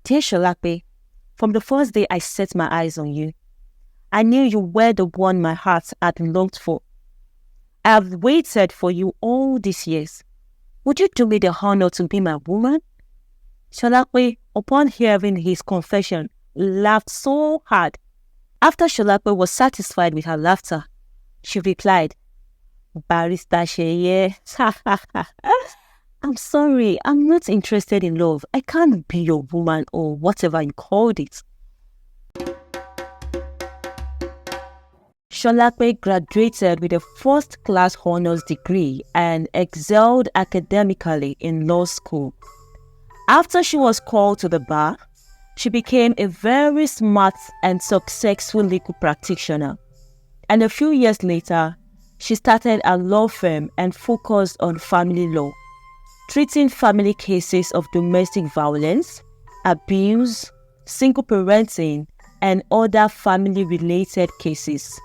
Dear Sholape, from the first day I set my eyes on you, I knew you were the one my heart had longed for. I have waited for you all these years. Would you do me the honor to be my woman? Sholape, upon hearing his confession, laughed so hard. After Sholape was satisfied with her laughter, she replied, Barrister Sheye, I'm sorry, I'm not interested in love. I can't be your woman or whatever you called it. Sholape graduated with a first-class honors degree and excelled academically in law school. After she was called to the bar, she became a very smart and successful legal practitioner. And a few years later, she started a law firm and focused on family law, treating family cases of domestic violence, abuse, single parenting, and other family-related cases.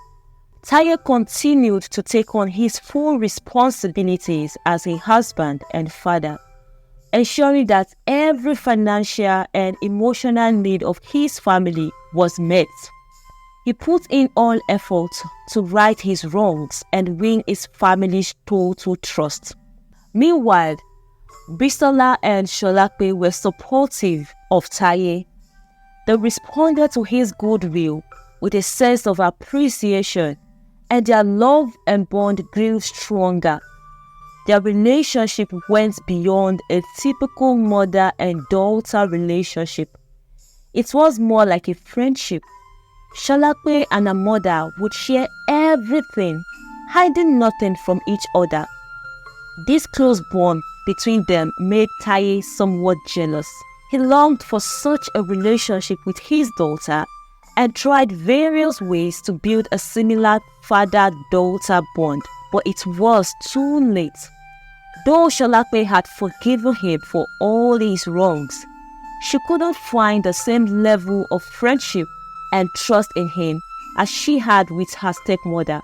Taye continued to take on his full responsibilities as a husband and father, ensuring that every financial and emotional need of his family was met. He put in all effort to right his wrongs and win his family's total trust. Meanwhile, Bisola and Sholape were supportive of Taye. They responded to his goodwill with a sense of appreciation, and their love and bond grew stronger. Their relationship went beyond a typical mother and daughter relationship. It was more like a friendship. Sholape and her mother would share everything, hiding nothing from each other. This close bond between them made Taye somewhat jealous. He longed for such a relationship with his daughter and tried various ways to build a similar father-daughter bond, but it was too late. Though Sholape had forgiven him for all his wrongs, she couldn't find the same level of friendship and trust in him as she had with her stepmother.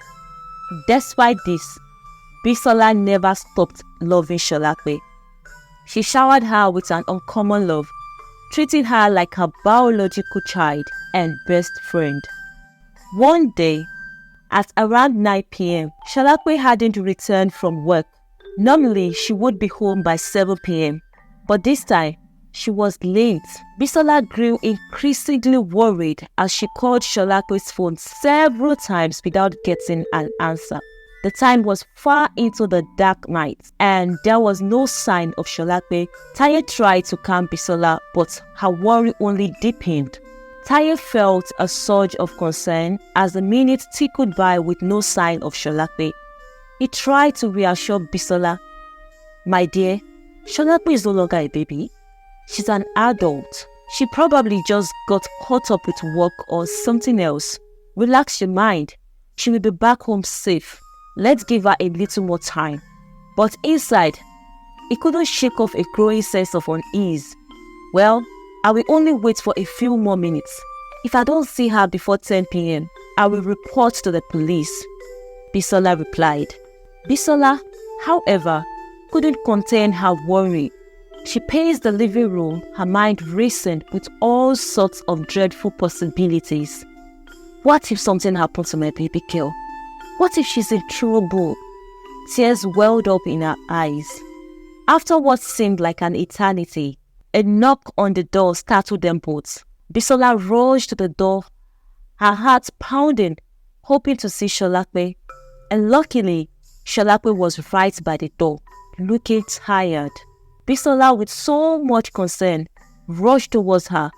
Despite this, Bisola never stopped loving Sholape. She showered her with an uncommon love, treating her like her biological child and best friend. One day, at around 9 p.m., Sholape hadn't returned from work. Normally, she would be home by 7 p.m., but this time, she was late. Bisola grew increasingly worried as she called Sholape's phone several times without getting an answer. The time was far into the dark night, and there was no sign of Sholape. Taye tried to calm Bisola, but her worry only deepened. Taye felt a surge of concern as the minutes tickled by with no sign of Sholape. He tried to reassure Bisola, My dear, Sholape is no longer a baby. She's an adult. She probably just got caught up with work or something else. Relax your mind. She will be back home safe. Let's give her a little more time. But inside, he couldn't shake off a growing sense of unease. Well, I will only wait for a few more minutes. If I don't see her before 10 p.m., I will report to the police, Bisola replied. Bisola, however, couldn't contain her worry. She paced the living room, her mind racing with all sorts of dreadful possibilities. What if something happened to my baby girl? What if she's in trouble? Tears welled up in her eyes. After what seemed like an eternity, a knock on the door startled them both. Bisola rushed to the door, her heart pounding, hoping to see Sholape. And luckily, Sholape was right by the door, looking tired. Bisola, with so much concern, rushed towards her.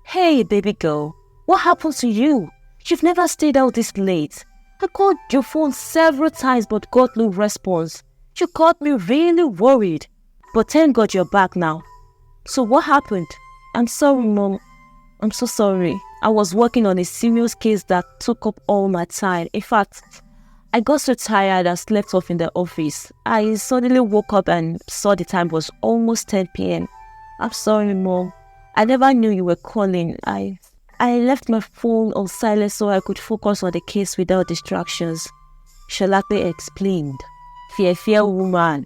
Hey, baby girl, what happened to you? You've never stayed out this late. I called your phone several times but got no response. You got me really worried. But thank God you're back now. So what happened? I'm sorry, Mom. I'm so sorry. I was working on a serious case that took up all my time. In fact, I got so tired I slept off in the office. I suddenly woke up and saw the time was almost 10 p.m. I'm sorry, Mom. I never knew you were calling. I left my phone on silent so I could focus on the case without distractions. Sholape explained. Fear woman.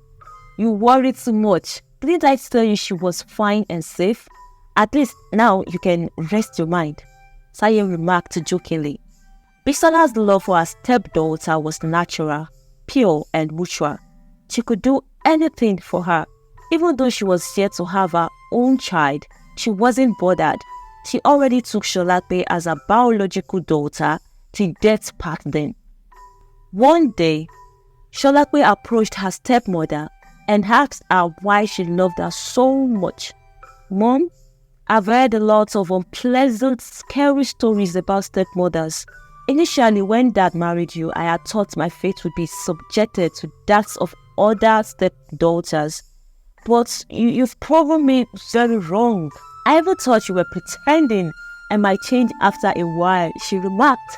You worried too much. Didn't I tell you she was fine and safe? At least now you can rest your mind, Taye remarked jokingly. Bisola's love for her stepdaughter was natural, pure and mutual. She could do anything for her. Even though she was yet to have her own child, she wasn't bothered. She already took Solape as her biological daughter till death parted them. One day, Solape approached her stepmother and asked her why she loved her so much. "Mom, I've heard a lot of unpleasant, scary stories about stepmothers. Initially, when Dad married you, I had thought my fate would be subjected to that of other stepdaughters. But you've proven me very wrong. I even thought you were pretending and might change after a while," she remarked,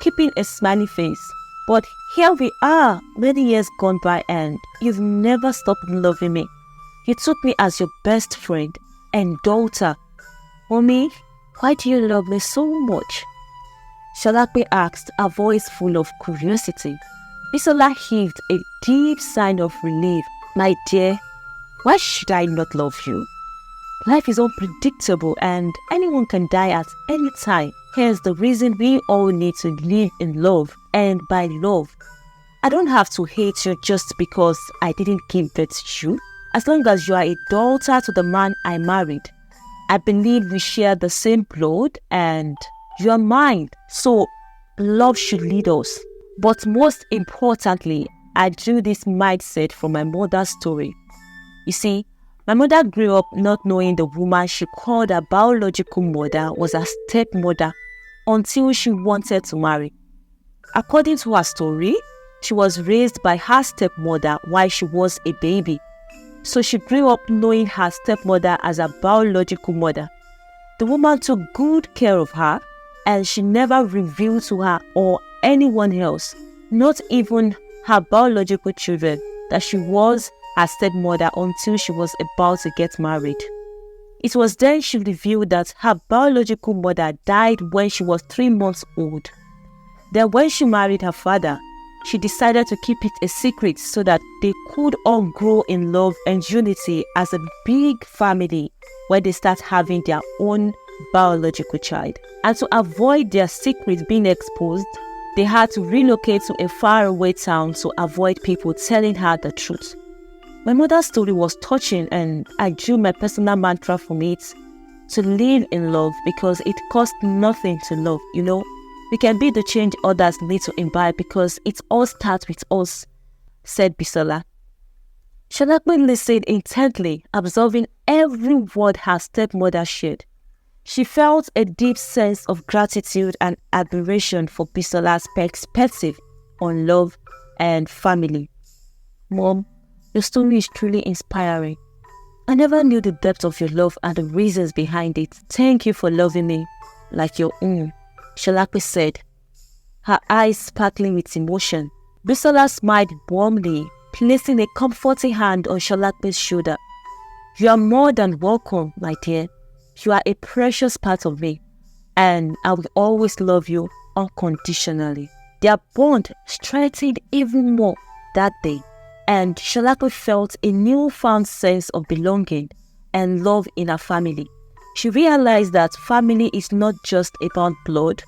keeping a smiley face. "But here we are, many years gone by, and you've never stopped loving me. You took me as your best friend and daughter. Mommy, why do you love me so much?" Solape asked, her voice full of curiosity. Bisola heaved a deep sigh of relief. "My dear, why should I not love you? Life is unpredictable and anyone can die at any time. Here's the reason we all need to live in love and by love. I don't have to hate you just because I didn't give birth to you. As long as you are a daughter to the man I married, I believe we share the same blood and you are mine. So love should lead us. But most importantly, I drew this mindset from my mother's story. You see, my mother grew up not knowing the woman she called her biological mother was her stepmother until she wanted to marry. According to her story, she was raised by her stepmother while she was a baby. So she grew up knowing her stepmother as her biological mother. The woman took good care of her, and she never revealed to her or anyone else, not even her biological children, that she was her stepmother until she was about to get married. It was then she revealed that her biological mother died when she was 3 months old. Then when she married her father, she decided to keep it a secret so that they could all grow in love and unity as a big family when they start having their own biological child. And to avoid their secret being exposed, they had to relocate to a faraway town to avoid people telling her the truth. My mother's story was touching, and I drew my personal mantra from it: to live in love, because it costs nothing to love, you know. We can be the change others need to imbibe because it all starts with us, said Bisola. Solape listened intently, absorbing every word her stepmother shared. She felt a deep sense of gratitude and admiration for Bisola's perspective on love and family. Mom, your story is truly inspiring. I never knew the depth of your love and the reasons behind it. Thank you for loving me like your own, Solape said, her eyes sparkling with emotion. Bisola smiled warmly, placing a comforting hand on Sholape's shoulder. You are more than welcome, my dear. You are a precious part of me, and I will always love you unconditionally. Their bond strengthened even more that day, and Solape felt a newfound sense of belonging and love in her family. She realized that family is not just about blood,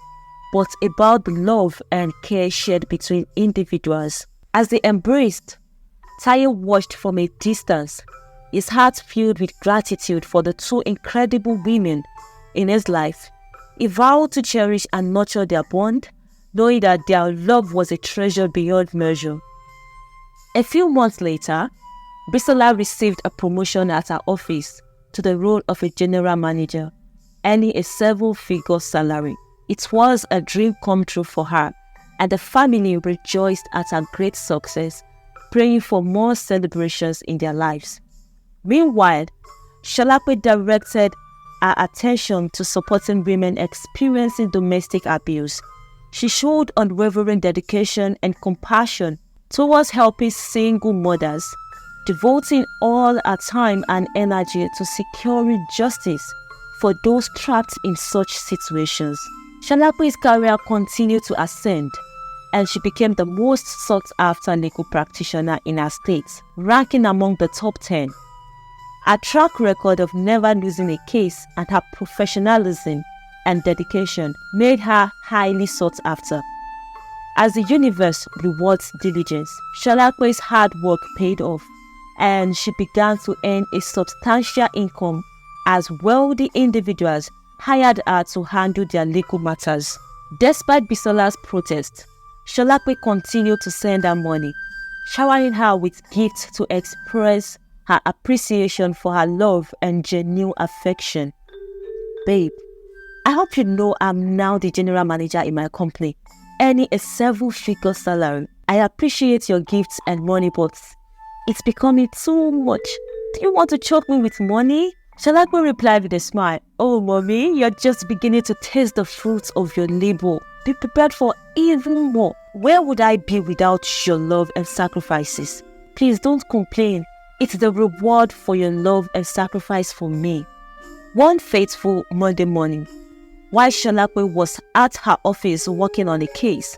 but about the love and care shared between individuals. As they embraced, Taye watched from a distance, his heart filled with gratitude for the two incredible women in his life. He vowed to cherish and nurture their bond, knowing that their love was a treasure beyond measure. A few months later, Bisola received a promotion at her office to the role of a general manager, earning a 7-figure salary. It was a dream come true for her, and the family rejoiced at her great success, praying for more celebrations in their lives. Meanwhile, Solape directed her attention to supporting women experiencing domestic abuse. She showed unwavering dedication and compassion towards helping single mothers, devoting all her time and energy to securing justice for those trapped in such situations. Sholape's career continued to ascend, and she became the most sought-after legal practitioner in her state, ranking among the top 10. Her track record of never losing a case and her professionalism and dedication made her highly sought after. As the universe rewards diligence, Sholape's hard work paid off, and she began to earn a substantial income as wealthy individuals hired her to handle their legal matters. Despite Bisola's protest, Solape continued to send her money, showering her with gifts to express her appreciation for her love and genuine affection. Babe, I hope you know I'm now the general manager in my company, earning a 7-figure salary. I appreciate your gifts and money, but it's becoming too much. Do you want to choke me with money? Sholape replied with a smile, "Oh, mommy, you're just beginning to taste the fruits of your labor. Be prepared for even more. Where would I be without your love and sacrifices? Please don't complain. It's the reward for your love and sacrifice for me." One fateful Monday morning, while Sholape was at her office working on a case,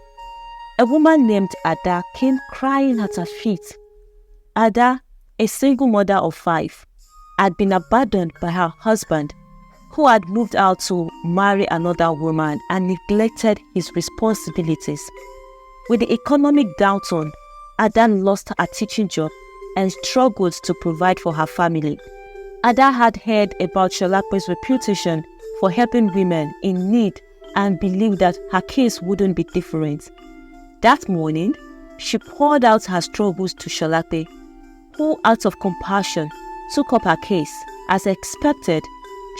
a woman named Ada came crying at her feet. Ada, a single mother of 5, had been abandoned by her husband, who had moved out to marry another woman and neglected his responsibilities. With the economic downturn, Ada lost her teaching job and struggled to provide for her family. Ada had heard about Sholape's reputation for helping women in need and believed that her case wouldn't be different. That morning, she poured out her struggles to Sholape, who, out of compassion, took up her case. As expected,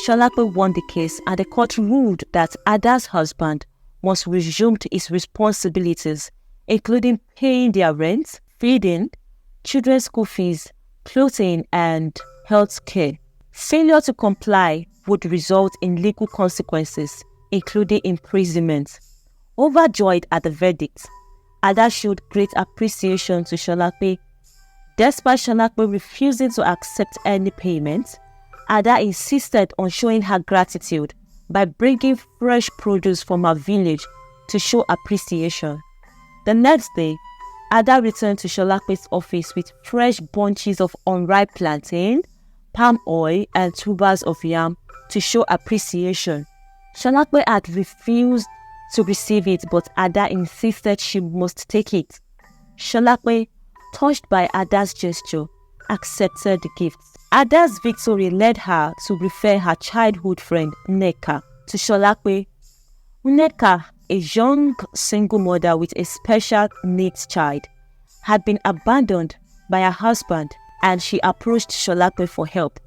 Sholape won the case and the court ruled that Ada's husband must resume his responsibilities, including paying their rent, feeding, children's school fees, clothing, and health care. Failure to comply would result in legal consequences, including imprisonment. Overjoyed at the verdict, Ada showed great appreciation to Sholape. Despite Sholape refusing to accept any payment, Ada insisted on showing her gratitude by bringing fresh produce from her village to show appreciation. The next day, Ada returned to Sholape's office with fresh bunches of unripe plantain, palm oil, and tubers of yam to show appreciation. Sholape had refused to receive it, but Ada insisted she must take it. Sholape, touched by Ada's gesture, accepted the gifts. Ada's victory led her to refer her childhood friend Neca to Sholape. Neca, a young single mother with a special needs child, had been abandoned by her husband, and she approached Sholape for help.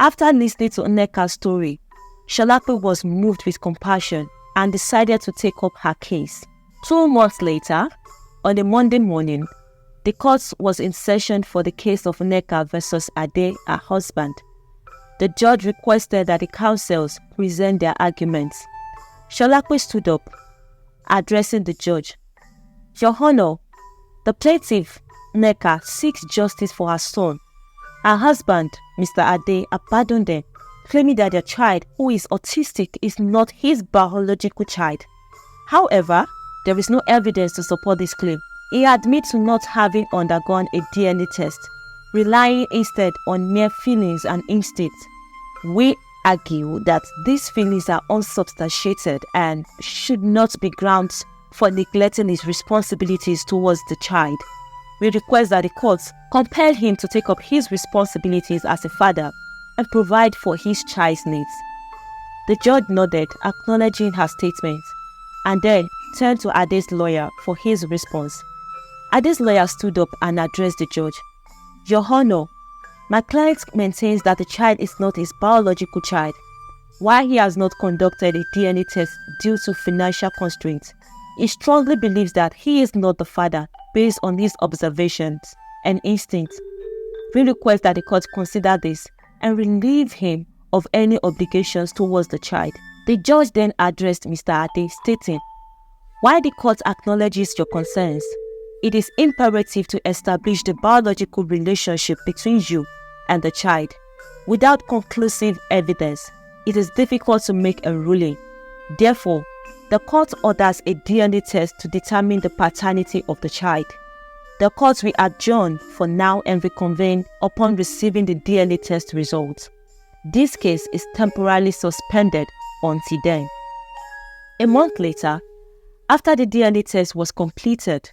After listening to Neca's story, Sholape was moved with compassion and decided to take up her case. 2 months later, on a Monday morning, the court was in session for the case of Neca versus Ade, her husband. The judge requested that the counsels present their arguments. Sholape stood up, addressing the judge. "Your Honor, the plaintiff, Neca, seeks justice for her son. Her husband, Mr. Ade, abandoned them, claiming that their child, who is autistic, is not his biological child. However, there is no evidence to support this claim. He admits to not having undergone a DNA test, relying instead on mere feelings and instincts. We argue that these feelings are unsubstantiated and should not be grounds for neglecting his responsibilities towards the child. We request that the courts compel him to take up his responsibilities as a father and provide for his child's needs." The judge nodded, acknowledging her statement, and then turned to Ade's lawyer for his response. Ade's lawyer stood up and addressed the judge. "Your Honor, my client maintains that the child is not his biological child. While he has not conducted a DNA test due to financial constraints, he strongly believes that he is not the father based on his observations and instincts. We request that the court consider this and relieve him of any obligations towards the child." The judge then addressed Mr. Ade, stating, "While the court acknowledges your concerns, it is imperative to establish the biological relationship between you and the child. Without conclusive evidence, it is difficult to make a ruling. Therefore, the court orders a DNA test to determine the paternity of the child." The court will adjourn for now and reconvene upon receiving the DNA test results. This case is temporarily suspended until then. A month later, after the DNA test was completed,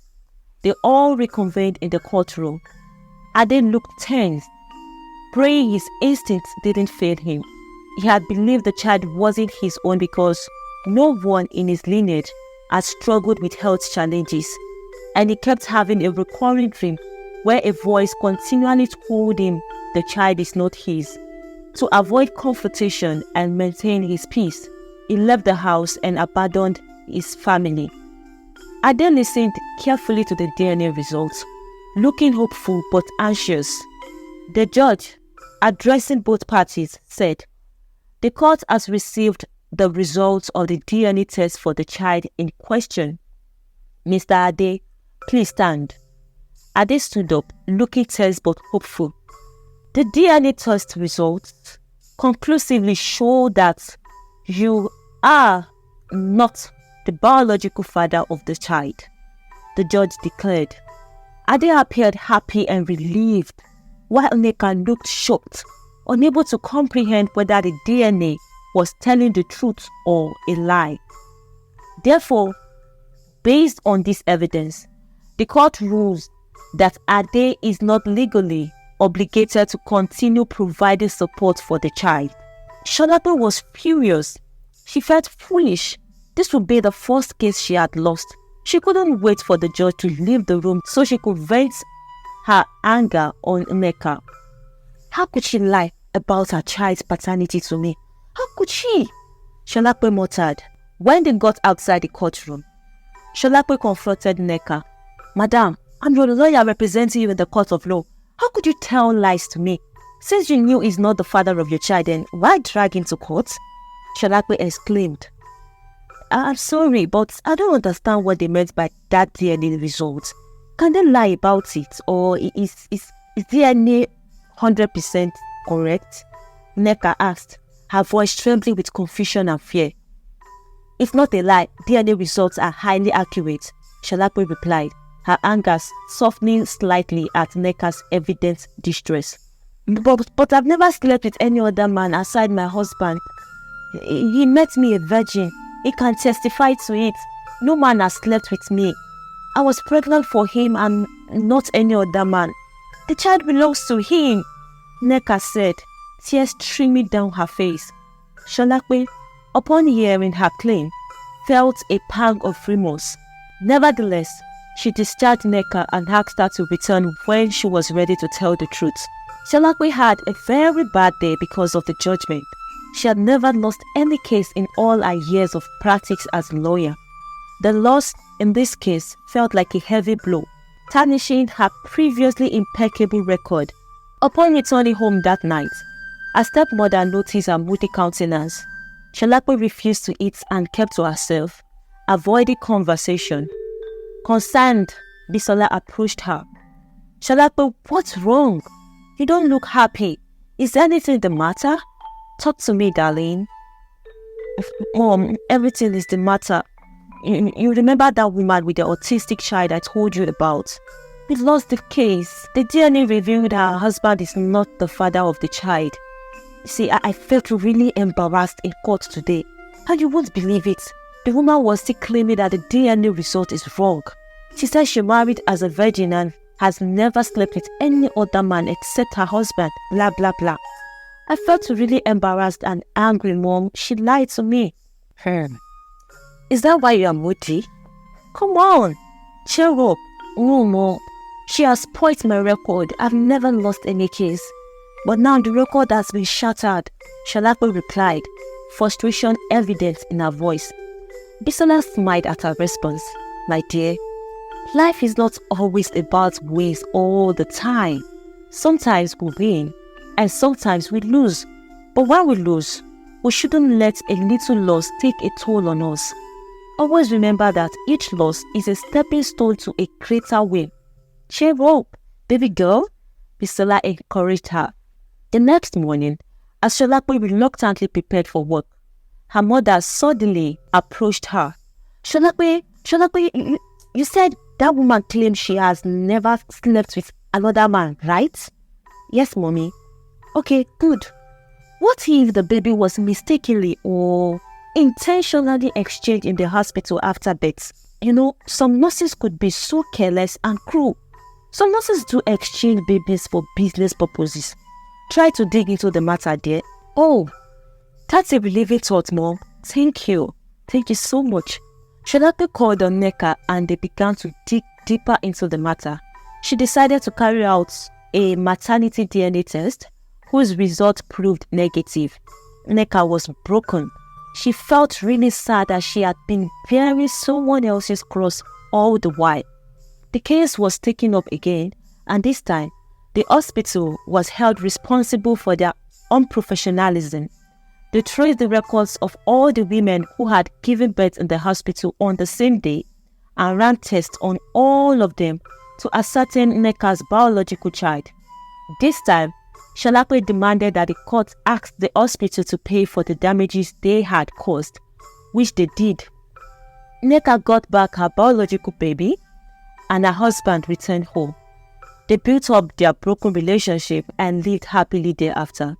they all reconvened in the courtroom. Ade looked tense, praying his instincts didn't fail him. He had believed the child wasn't his own because no one in his lineage had struggled with health challenges, and he kept having a recurring dream where a voice continually told him the child is not his. To avoid confrontation and maintain his peace, he left the house and abandoned his family. Ade listened carefully to the DNA results, looking hopeful but anxious. The judge, addressing both parties, said, "The court has received the results of the DNA test for the child in question. Mr. Ade, please stand." Ade stood up, looking tense but hopeful. The DNA test results conclusively show that you are not the biological father of the child, the judge declared. Ade appeared happy and relieved, while Neca looked shocked, unable to comprehend whether the DNA was telling the truth or a lie. Therefore, based on this evidence, the court rules that Ade is not legally obligated to continue providing support for the child. Solape was furious. She felt foolish. This would be the first case she had lost. She couldn't wait for the judge to leave the room so she could vent her anger on Neca. How could she lie about her child's paternity to me? How could she? Solape muttered. When they got outside the courtroom, Solape confronted Neca. "Madam, I'm your lawyer representing you in the court of law. How could you tell lies to me? Since you knew he's not the father of your child, then why drag him to court?" Solape exclaimed. "I'm sorry, but I don't understand what they meant by that DNA result. Can they lie about it, or is DNA 100% correct?" Neca asked, her voice trembling with confusion and fear. "It's not a lie. DNA results are highly accurate," Solape replied, her anger softening slightly at Neca's evident distress. But I've never slept with any other man aside my husband. He met me a virgin. He can testify to it. No man has slept with me. I was pregnant for him and not any other man. The child belongs to him," Neca said, tears streaming down her face. Solape, upon hearing her claim, felt a pang of remorse. Nevertheless, she discharged Neca and asked her to return when she was ready to tell the truth. Solape had a very bad day because of the judgment. She had never lost any case in all her years of practice as a lawyer. The loss in this case felt like a heavy blow, tarnishing her previously impeccable record. Upon returning home that night, her stepmother noticed her moody countenance. Solape refused to eat and kept to herself, avoiding conversation. Concerned, Bisola approached her. "Solape, what's wrong? You don't look happy. Is there anything the matter? Talk to me, darling." "Mom, everything is the matter. You remember that woman with the autistic child I told you about? We lost the case. The DNA revealed her husband is not the father of the child. See, I felt really embarrassed in court today. And you won't believe it. The woman was still claiming that the DNA result is wrong. She said she married as a virgin and has never slept with any other man except her husband, blah blah blah. I felt really embarrassed and angry, Mom. She lied to me." "Is that why you are moody? Come on, cheer up." "No, Mom. She has spoiled my record. I've never lost any case. But now the record has been shattered," Solape replied, frustration evident in her voice. Bisola smiled at her response. "My dear, life is not always about wins all the time. Sometimes we win, and sometimes we lose. But when we lose, we shouldn't let a little loss take a toll on us. Always remember that each loss is a stepping stone to a greater win. Cheer up, baby girl," Bisola encouraged her. The next morning, as Solape reluctantly prepared for work, her mother suddenly approached her. Solape, you said That woman claims she has never slept with another man, right? Yes, mommy. Okay, good. What if the baby was mistakenly or intentionally exchanged in the hospital after birth? Some nurses could be so careless and cruel. Some nurses do exchange babies for business purposes. Try to dig into the matter there. Oh, that's a relieving thought, Mom. Thank you. Thank you so much. Solape called on Neca and they began to dig deeper into the matter. She decided to carry out a maternity DNA test whose result proved negative. Neca was broken. She felt really sad that she had been bearing someone else's cross all the while. The case was taken up again, and this time, the hospital was held responsible for their unprofessionalism. They traced the records of all the women who had given birth in the hospital on the same day and ran tests on all of them to ascertain Neca's biological child. This time, Solape demanded that the court ask the hospital to pay for the damages they had caused, which they did. Neca got back her biological baby and her husband returned home. They built up their broken relationship and lived happily thereafter.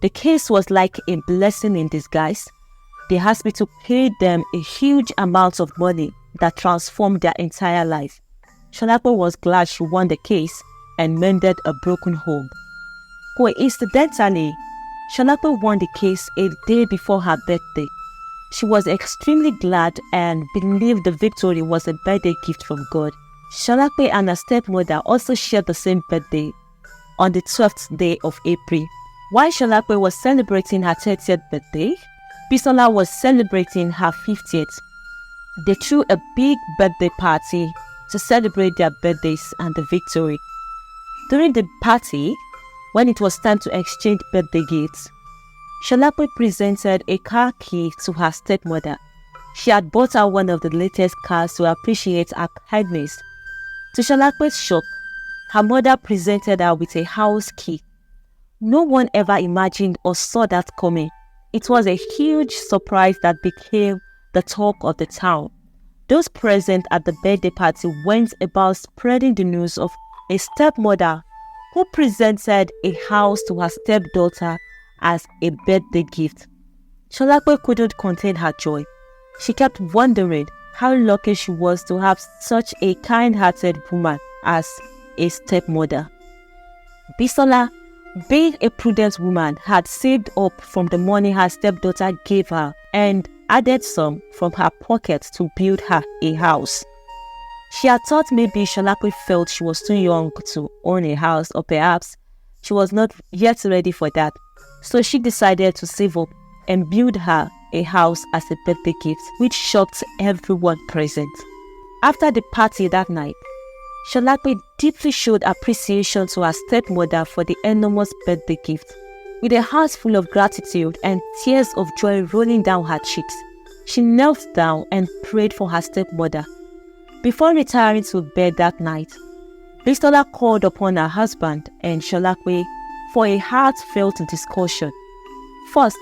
The case was like a blessing in disguise. The hospital paid them a huge amount of money that transformed their entire life. Solape was glad she won the case and mended a broken home. Coincidentally, Solape won the case a day before her birthday. She was extremely glad and believed the victory was a birthday gift from God. Solape and her stepmother also shared the same birthday on the 12th day of April. While Solape was celebrating her 30th birthday, Bisola was celebrating her 50th. They threw a big birthday party to celebrate their birthdays and the victory. During the party, when it was time to exchange birthday gifts, Solape presented a car key to her stepmother. She had bought her one of the latest cars to appreciate her kindness. To Sholape's shock, her mother presented her with a house key. No one ever imagined or saw that coming. It was a huge surprise that became the talk of the town. Those present at the birthday party went about spreading the news of a stepmother who presented a house to her stepdaughter as a birthday gift. Solape couldn't contain her joy. She kept wondering how lucky she was to have such a kind-hearted woman as a stepmother. Bisola, being a prudent woman, had saved up from the money her stepdaughter gave her and added some from her pocket to build her a house. She had thought maybe Solape felt she was too young to own a house, or perhaps she was not yet ready for that. So she decided to save up and build her a house as a birthday gift, which shocked everyone present. After the party that night, Solape deeply showed appreciation to her stepmother for the enormous birthday gift. With a heart full of gratitude and tears of joy rolling down her cheeks, she knelt down and prayed for her stepmother. Before retiring to bed that night, Bisola called upon her husband and Solape for a heartfelt discussion. First,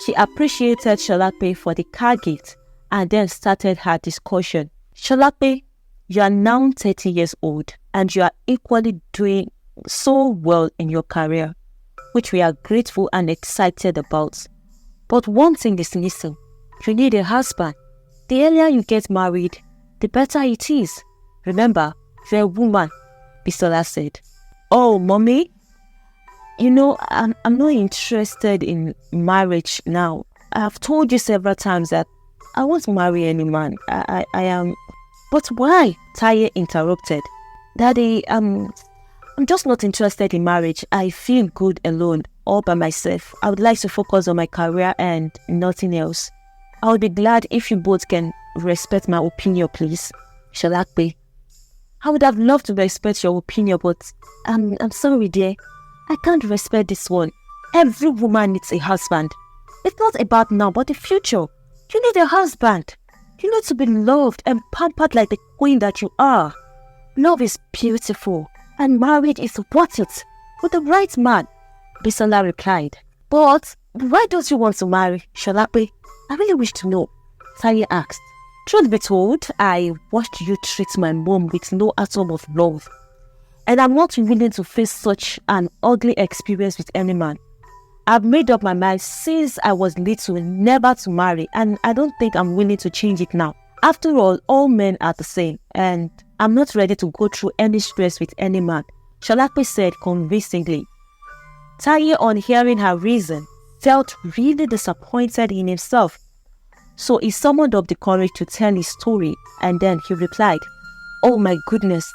she appreciated Solape for the car gift and then started her discussion. Solape, you are now 30 years old and you are equally doing so well in your career, which we are grateful and excited about. But one thing is missing. You need a husband. The earlier you get married, the better it is. Remember, you're a woman, Bisola said. Oh, mommy? I'm not interested in marriage now. I've told you several times that I won't marry any man. I am... But why? Taye interrupted. Daddy, I'm just not interested in marriage. I feel good alone, all by myself. I would like to focus on my career and nothing else. I would be glad if you both can respect my opinion, please. Solape, I would have loved to respect your opinion, but I'm sorry, dear. I can't respect this one. Every woman needs a husband. It's not about now, but the future. You need a husband. You need to be loved and pampered like the queen that you are. Love is beautiful, and marriage is worth it with the right man, Bisola replied. But why don't you want to marry, Solape? I really wish to know, Taye asked. Truth be told, I watched you treat my mom with no atom of love. And I'm not willing to face such an ugly experience with any man. I've made up my mind since I was little never to marry, and I don't think I'm willing to change it now. After all men are the same, and I'm not ready to go through any stress with any man, Solape said convincingly. Taye, on hearing her reason, felt really disappointed in himself. So he summoned up the courage to tell his story, and then he replied, "Oh my goodness,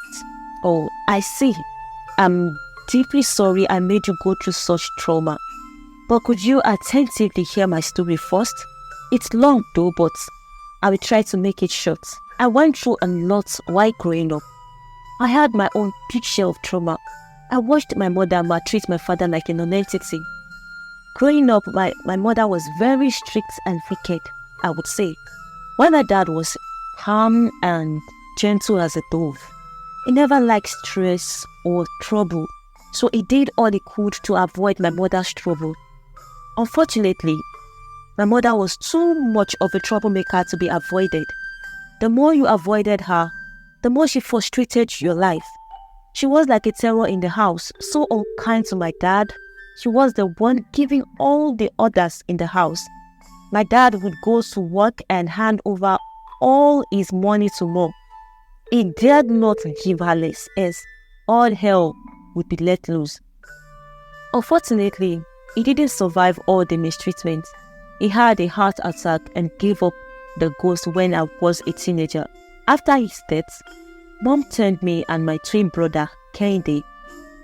oh, I see. I'm deeply sorry I made you go through such trauma. But could you attentively hear my story first? It's long though, but I will try to make it short. I went through a lot while growing up. I had my own big share of trauma. I watched my mother maltreat my father like a non-entity. Growing up, my mother was very strict and wicked, I would say, while my dad was calm and gentle as a dove. He never liked stress or trouble, so he did all he could to avoid my mother's trouble. Unfortunately, my mother was too much of a troublemaker to be avoided. The more you avoided her, the more she frustrated your life. She was like a terror in the house, so unkind to my dad. She was the one giving all the others in the house. My dad would go to work and hand over all his money to mom. He dared not give her less, as all hell would be let loose. Unfortunately, he didn't survive all the mistreatment. He had a heart attack and gave up the ghost when I was a teenager. After his death, mom turned me and my twin brother, Kehinde,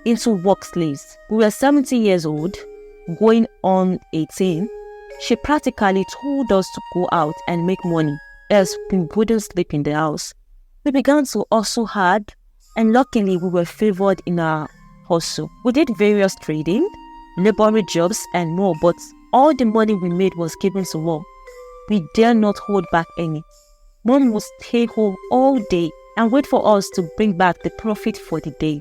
into work slaves. We were 17 years old, going on 18. She practically told us to go out and make money, else we wouldn't sleep in the house. We began to hustle hard, and luckily we were favored in our hustle. We did various trading, laboring jobs and more, but all the money we made was given to mom. We dare not hold back any. Mom would stay home all day and wait for us to bring back the profit for the day.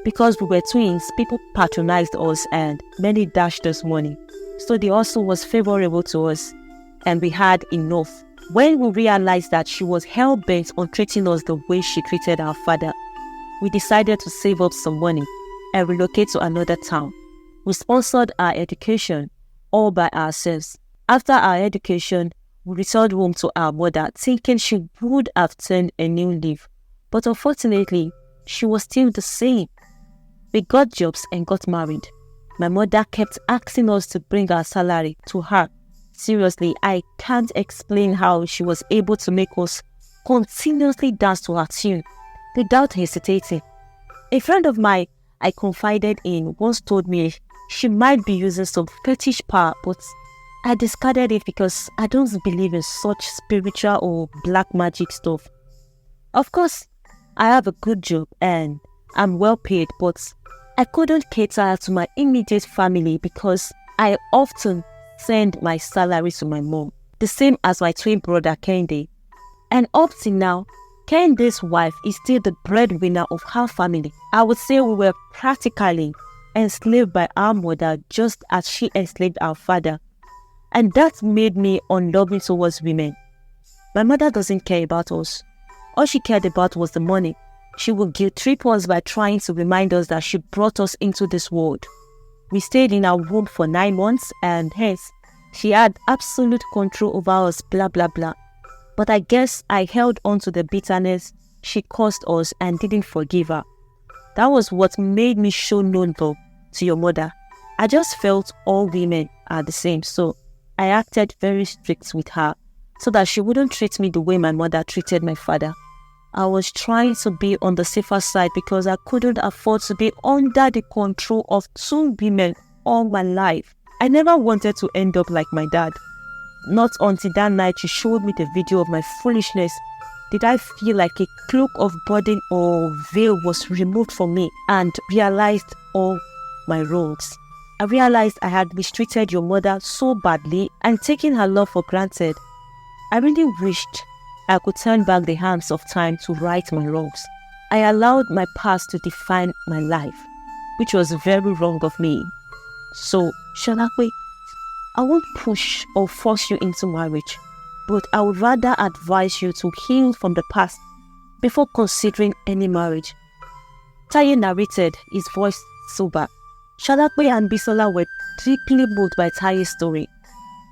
Because we were twins, people patronized us and many dashed us money. So the hustle was favorable to us, and we had enough. When we realized that she was hell-bent on treating us the way she treated our father, we decided to save up some money and relocate to another town. We sponsored our education all by ourselves. After our education, we returned home to our mother, thinking she would have turned a new leaf. But unfortunately, she was still the same. We got jobs and got married. My mother kept asking us to bring our salary to her. Seriously, I can't explain how she was able to make us continuously dance to her tune without hesitating. A friend of mine I confided in once told me she might be using some fetish power, but I discarded it because I don't believe in such spiritual or black magic stuff. Of course, I have a good job and I'm well paid, but I couldn't cater to my immediate family because I often send my salary to my mom, the same as my twin brother Kehinde. And up till now, Kehinde's wife is still the breadwinner of her family. I would say we were practically enslaved by our mother just as she enslaved our father. And that made me unloving towards women. My mother doesn't care about us. All she cared about was the money. She would guilt-trip us by trying to remind us that she brought us into this world. We stayed in our womb for 9 months and hence, she had absolute control over us, blah blah blah. But I guess I held on to the bitterness she caused us and didn't forgive her. That was what made me show no love to your mother. I just felt all women are the same, so I acted very strict with her so that she wouldn't treat me the way my mother treated my father. I was trying to be on the safer side because I couldn't afford to be under the control of 2 women all my life. I never wanted to end up like my dad. Not until that night she showed me the video of my foolishness did I feel like a cloak of burden or veil was removed from me and realized all my wrongs. I realized I had mistreated your mother so badly and taken her love for granted. I really wished I could turn back the hands of time to right my wrongs. I allowed my past to define my life, which was very wrong of me. So, Solape, I won't push or force you into marriage, but I would rather advise you to heal from the past before considering any marriage." Taye narrated, his voice sober. Solape and Bisola were deeply moved by Taye's story,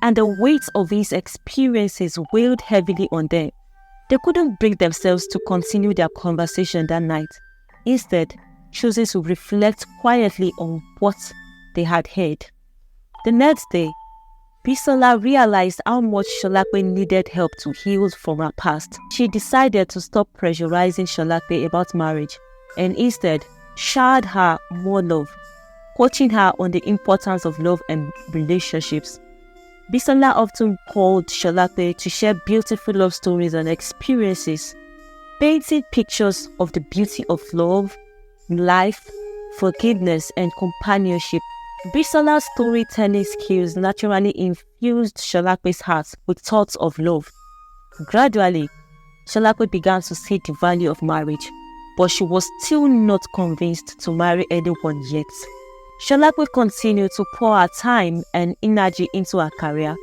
and the weight of his experiences weighed heavily on them. They couldn't bring themselves to continue their conversation that night, instead choosing to reflect quietly on what they had heard. The next day, Bisola realized how much Solape needed help to heal from her past. She decided to stop pressurizing Solape about marriage and instead showered her more love, coaching her on the importance of love and relationships. Bisola often called Solape to share beautiful love stories and experiences, painting pictures of the beauty of love, life, forgiveness, and companionship. Bisola's storytelling skills naturally infused Solape's heart with thoughts of love. Gradually, Solape began to see the value of marriage, but she was still not convinced to marry anyone yet. Solape continued to pour her time and energy into her career,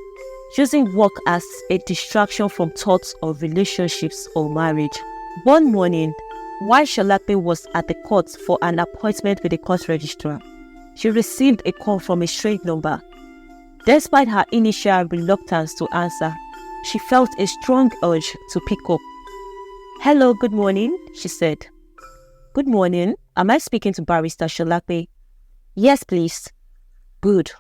using work as a distraction from thoughts of relationships or marriage. One morning, while Solape was at the court for an appointment with the court registrar, she received a call from a strange number. Despite her initial reluctance to answer, she felt a strong urge to pick up. "Hello, good morning," she said. "Good morning. Am I speaking to Barrister Solape?" "Yes, please." "Good.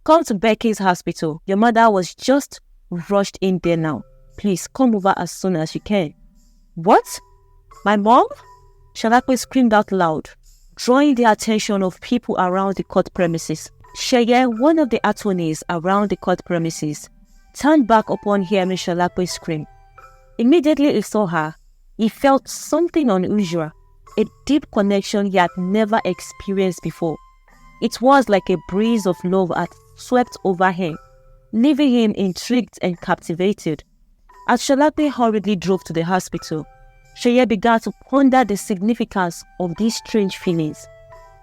Come to Becky's hospital. Your mother was just rushed in there now. Please come over as soon as you can." "What? My mom?" Solape screamed out loud, drawing the attention of people around the court premises. Taye, one of the attorneys around the court premises, turned back upon hearing Solape scream. Immediately he saw her. He felt something unusual, a deep connection he had never experienced before. It was like a breeze of love had swept over him, leaving him intrigued and captivated. As Solape hurriedly drove to the hospital, Taye began to ponder the significance of these strange feelings.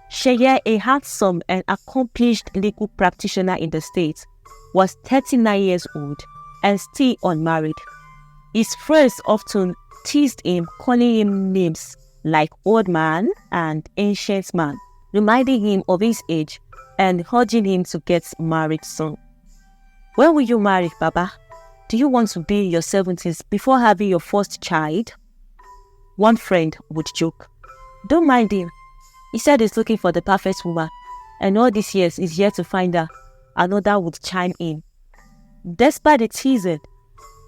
Taye, a handsome and accomplished legal practitioner in the state, was 39 years old and still unmarried. His friends often teased him, calling him names like old man and ancient man, reminding him of his age and urging him to get married soon. "When will you marry, Baba? Do you want to be in your 70s before having your first child?" One friend would joke. "Don't mind him. He said he's looking for the perfect woman, and all these years he's yet to find her," another would chime in. Despite the teasing,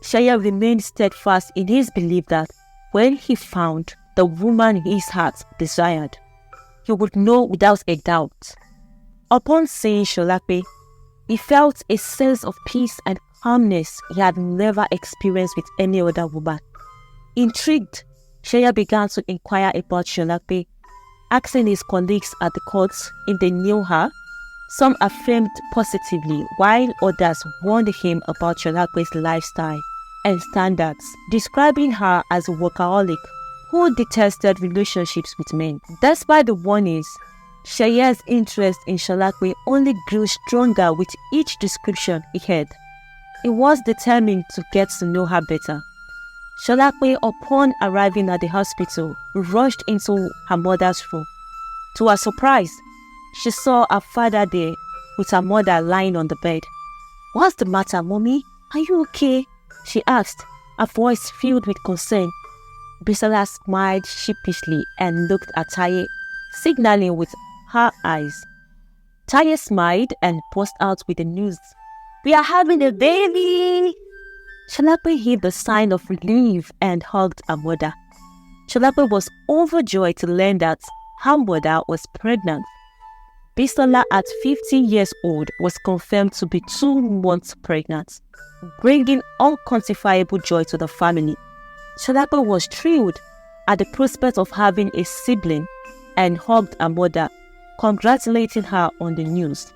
Taye remained steadfast in his belief that when he found the woman his heart desired, he would know without a doubt. Upon seeing Solape, he felt a sense of peace and calmness he had never experienced with any other woman. Intrigued, Taye began to inquire about Solape, asking his colleagues at the courts if they knew her. Some affirmed positively, while others warned him about Solape's lifestyle and standards, describing her as a workaholic who detested relationships with men. Despite the warnings, Taye's interest in Solape only grew stronger with each description he heard. He was determined to get to know her better. Solape, upon arriving at the hospital, rushed into her mother's room. To her surprise, she saw her father there with her mother lying on the bed. "What's the matter, Mommy? Are you okay?" she asked, her voice filled with concern. Bisola smiled sheepishly and looked at Taye, signaling with her eyes. Taye smiled and burst out with the news. "We are having a baby!" Solape hid the sign of relief and hugged her mother. Solape was overjoyed to learn that her mother was pregnant. Bisola, at 15 years old, was confirmed to be 2 months pregnant, bringing unquantifiable joy to the family. Solape was thrilled at the prospect of having a sibling and hugged her mother, congratulating her on the news.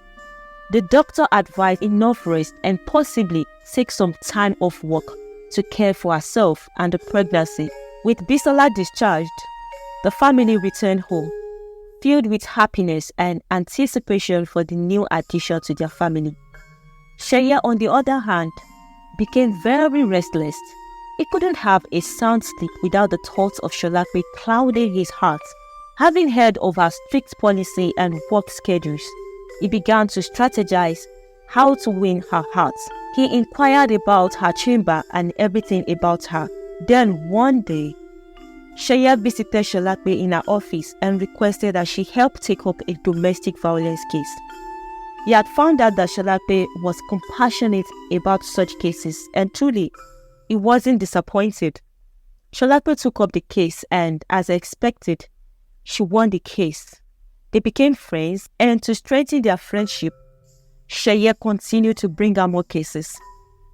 The doctor advised enough rest and possibly take some time off work to care for herself and the pregnancy. With Bisola discharged, the family returned home, filled with happiness and anticipation for the new addition to their family. Taye, on the other hand, became very restless. He couldn't have a sound sleep without the thoughts of Solape clouding his heart. Having heard of her strict policy and work schedules, he began to strategize how to win her heart. He inquired about her chamber and everything about her. Then one day, Taye visited Solape in her office and requested that she help take up a domestic violence case. He had found out that Solape was compassionate about such cases, and truly, he wasn't disappointed. Solape took up the case and, as expected, she won the case. They became friends, and to strengthen their friendship, Taye continued to bring her more cases.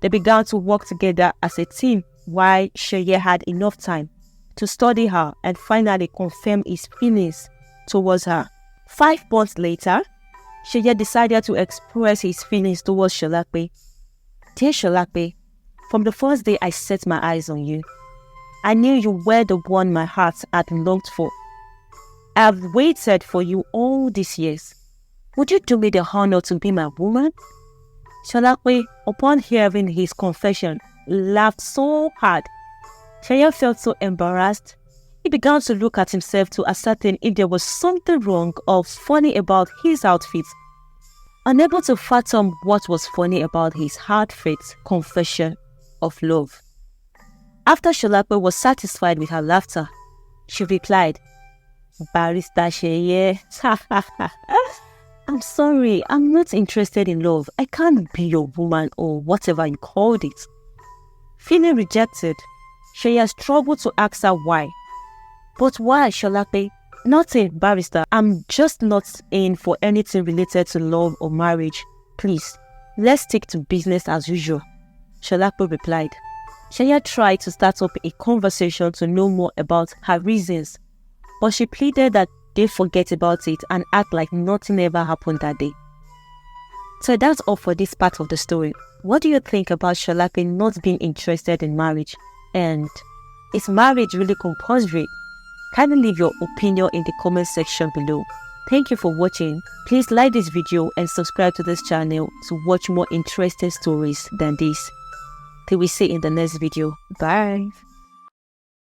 They began to work together as a team while Taye had enough time to study her and finally confirm his feelings towards her. 5 months later, Taye decided to express his feelings towards Solape. Dear Solape, from the first day I set my eyes on you, I knew you were the one my heart had longed for. I have waited for you all these years. Would you do me the honor to be my woman? Solape, upon hearing his confession, laughed so hard. Taye felt so embarrassed. He began to look at himself to ascertain if there was something wrong or funny about his outfit. Unable to fathom what was funny about his heartfelt confession of love. After Solape was satisfied with her laughter, she replied, Barrister Taye, I'm sorry, I'm not interested in love. I can't be your woman or whatever you called it. Feeling rejected, Taye struggled to ask her why. But why, Solape? Nothing, Barrister. I'm just not in for anything related to love or marriage. Please, let's stick to business as usual, Solape replied. Taye tried to start up a conversation to know more about her reasons, but she pleaded that they forget about it and act like nothing ever happened that day. So that's all for this part of the story. What do you think about Solape not being interested in marriage? And is marriage really compulsory? Kindly leave your opinion in the comment section below. Thank you for watching. Please like this video and subscribe to this channel to watch more interesting stories than this. Till we see in the next video. Bye.